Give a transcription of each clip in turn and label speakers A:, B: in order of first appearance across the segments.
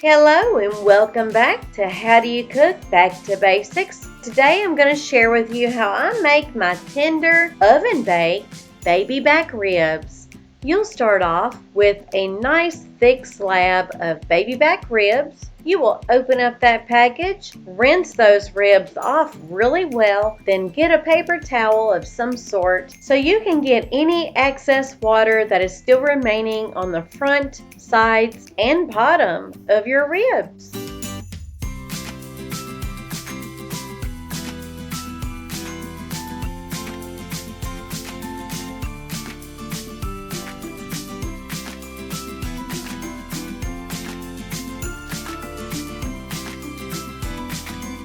A: Hello and welcome back to How Do You Cook Back to Basics. Today I'm going to share with you how I make my tender oven-baked baby back ribs. You'll start off with a nice thick slab of baby back ribs. You will open up that package, rinse those ribs off really well, then get a paper towel of some sort so you can get any excess water that is still remaining on the front, sides, and bottom of your ribs.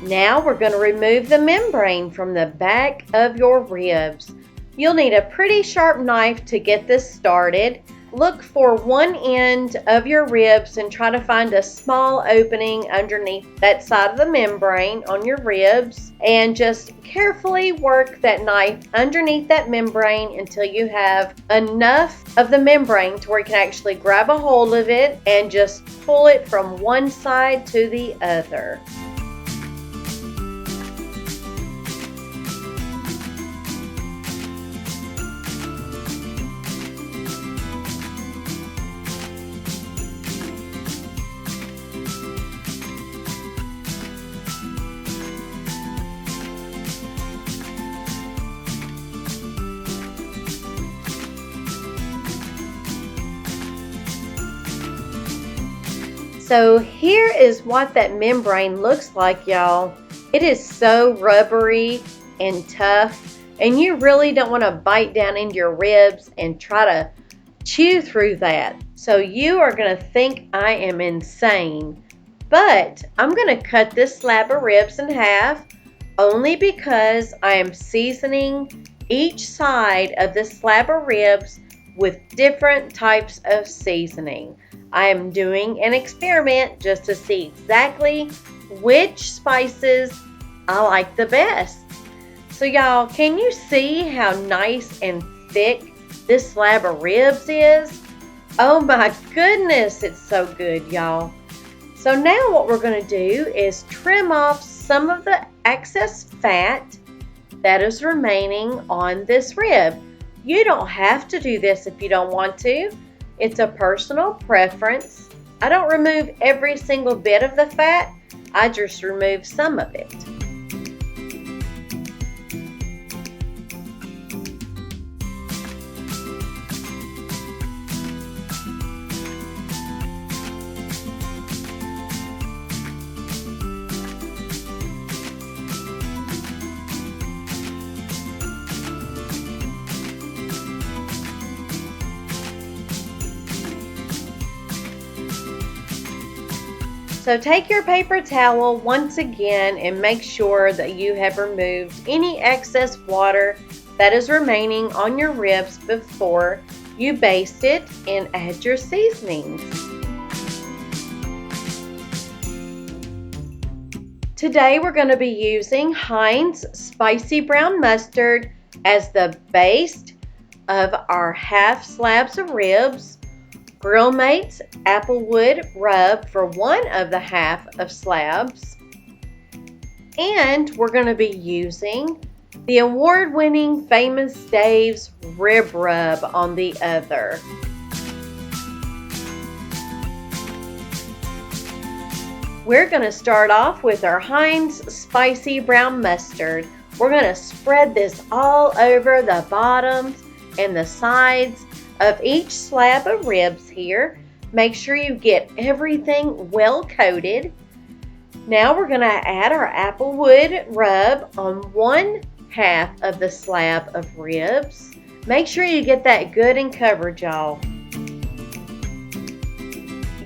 A: Now we're going to remove the membrane from the back of your ribs. You'll need a pretty sharp knife to get this started. Look for one end of your ribs and try to find a small opening underneath that side of the membrane on your ribs, and just carefully work that knife underneath that membrane until you have enough of the membrane to where you can actually grab a hold of it and just pull it from one side to the other. So here is what that membrane looks like, y'all. It is so rubbery and tough, and you really don't want to bite down into your ribs and try to chew through that. So you are going to think I am insane, but I'm going to cut this slab of ribs in half only because I am seasoning each side of this slab of ribs with different types of seasoning. I am doing an experiment just to see exactly which spices I like the best. So y'all, can you see how nice and thick this slab of ribs is? Oh my goodness, it's so good, y'all. So now what we're going to do is trim off some of the excess fat that is remaining on this rib. You don't have to do this if you don't want to. It's a personal preference. I don't remove every single bit of the fat. I just remove some of it. So take your paper towel once again and make sure that you have removed any excess water that is remaining on your ribs before you baste it and add your seasonings. Today we're going to be using Heinz Spicy Brown Mustard as the base of our half slabs of ribs. Grill Mates Applewood Rub for one of the half of slabs. And we're going to be using the award-winning Famous Dave's Rib Rub on the other. We're going to start off with our Heinz Spicy Brown Mustard. We're going to spread this all over the bottoms and the sides of each slab of ribs here. Make sure you get everything well coated. Now we're going to add our Applewood Rub on one half of the slab of ribs. Make sure you get that good and covered, y'all.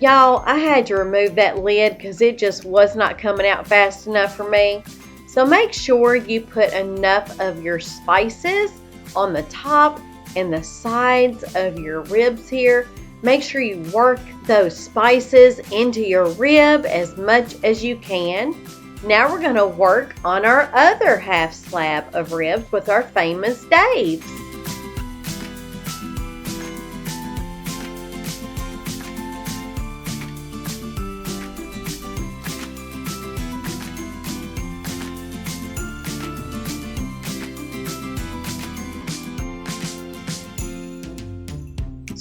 A: Y'all, I had to remove that lid because it just was not coming out fast enough for me. So make sure you put enough of your spices on the top and the sides of your ribs here. Make sure you work those spices into your rib as much as you can. Now we're going to work on our other half slab of ribs with our Famous Dave's.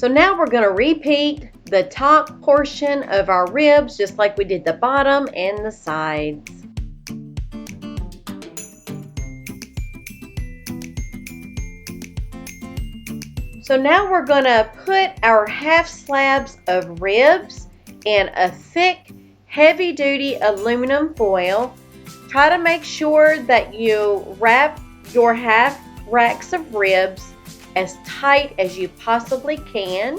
A: So now we're going to repeat the top portion of our ribs just like we did the bottom and the sides. So now we're going to put our half slabs of ribs in a thick, heavy-duty aluminum foil. Try to make sure that you wrap your half racks of ribs as tight as you possibly can.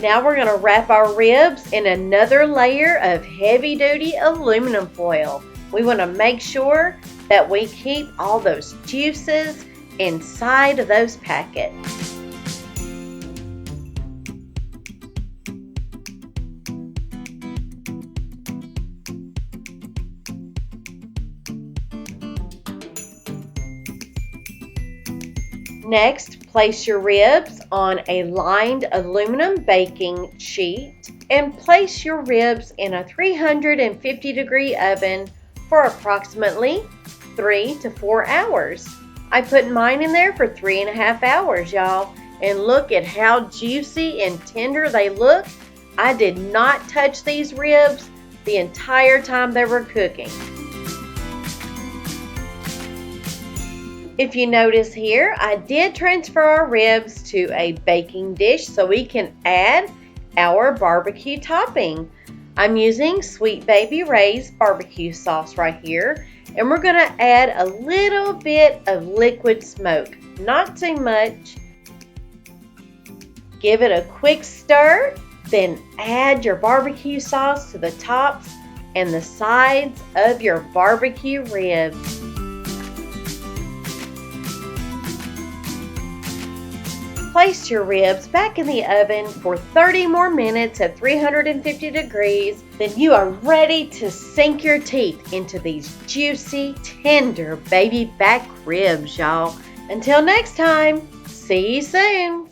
A: Now we're going to wrap our ribs in another layer of heavy-duty aluminum foil. We want to make sure that we keep all those juices inside of those packets. Next, place your ribs on a lined aluminum baking sheet and place your ribs in a 350-degree oven for approximately 3 to 4 hours. I put mine in there for 3.5 hours, y'all, and look at how juicy and tender they look. I did not touch these ribs the entire time they were cooking. If you notice here, I did transfer our ribs to a baking dish so we can add our barbecue topping. I'm using Sweet Baby Ray's barbecue sauce right here, and we're going to add a little bit of liquid smoke, not too much. Give it a quick stir, then add your barbecue sauce to the tops and the sides of your barbecue ribs. Place your ribs back in the oven for 30 more minutes at 350 degrees. Then you are ready to sink your teeth into these juicy, tender baby back ribs, y'all. Until next time, see you soon.